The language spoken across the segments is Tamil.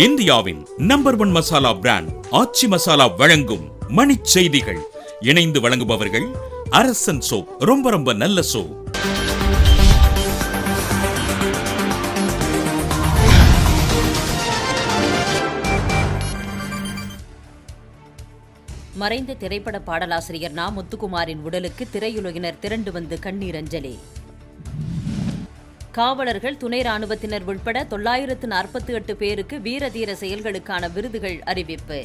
இந்தியாவின் நம்பர் 1 மசாலா பிராண்ட் ஆச்சி மசாலா வழங்கும் மணிச் செய்திகள். இணைந்து வழங்குபவர்கள் அரசன் சோப். ரொம்ப ரொம்ப நல்ல சோப். மறைந்த திரைப்பட பாடலாசிரியர் நா. முத்துக்குமாரின் உடலுக்கு திரையுலகினர் திரண்டு வந்து கண்ணீர் அஞ்சலி. காவலர்கள், துணை ராணுவத்தினர் உட்பட 948 பேருக்கு வீரதீர செயல்களுக்கான விருதுகள் அறிவிப்பு.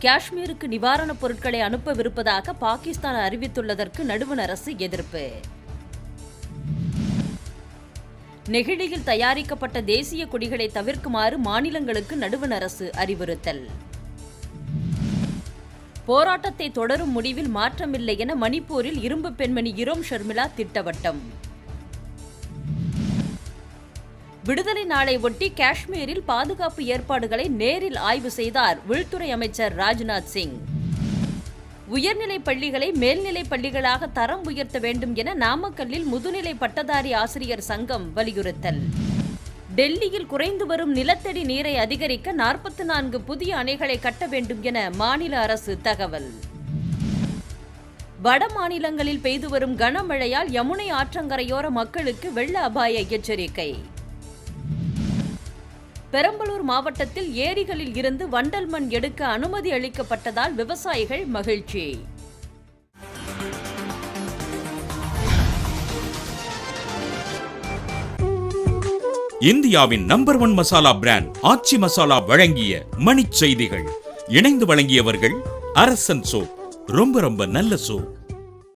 காஷ்மீருக்கு நிவாரணப் பொருட்களை அனுப்பவிருப்பதாக பாகிஸ்தான் அறிவித்துள்ளதற்கு நடுவண் அரசு எதிர்ப்பு. நெகிழியில் தயாரிக்கப்பட்ட தேசிய கொடிகளை தவிர்க்குமாறு மாநிலங்களுக்கு நடுவண் அரசு அறிவுறுத்தல். போராட்டத்தை தொடரும் முடிவில் மாற்றமில்லை என மணிப்பூரில் இரும்பு பெண்மணி இரோம் ஷர்மிளா திட்டவட்டம். விடுதலை நாளை ஒட்டி காஷ்மீரில் பாதுகாப்பு ஏற்பாடுகளை நேரில் ஆய்வு செய்தார் உள்துறை அமைச்சர் ராஜ்நாத் சிங். உயர்நிலை பள்ளிகளை மேல்நிலை பள்ளிகளாக தரம் உயர்த்த வேண்டும் என நாமக்கல்லில் முதுநிலை பட்டதாரி ஆசிரியர் சங்கம் வலியுறுத்தல். டெல்லியில் குறைந்து வரும் நிலத்தடி நீரை அதிகரிக்க 44 புதிய அணைகளை கட்ட வேண்டும் என மாநில அரசு தகவல். வட மாநிலங்களில் பெய்து வரும் கனமழையால் யமுனை ஆற்றங்கரையோர மக்களுக்கு வெள்ள அபாய எச்சரிக்கை. பெரம்பலூர் மாவட்டத்தில் ஏரிகளில் இருந்து வண்டல் மண் எடுக்க அனுமதி அளிக்கப்பட்டதால் விவசாயிகள் மகிழ்ச்சி. இந்தியாவின் நம்பர் 1 மசாலா பிராண்ட் ஆச்சி மசாலா வழங்கிய மணிச் செய்திகள். இணைந்து வழங்கியவர்கள் அரசன் சோப். ரொம்ப ரொம்ப நல்ல சோப்.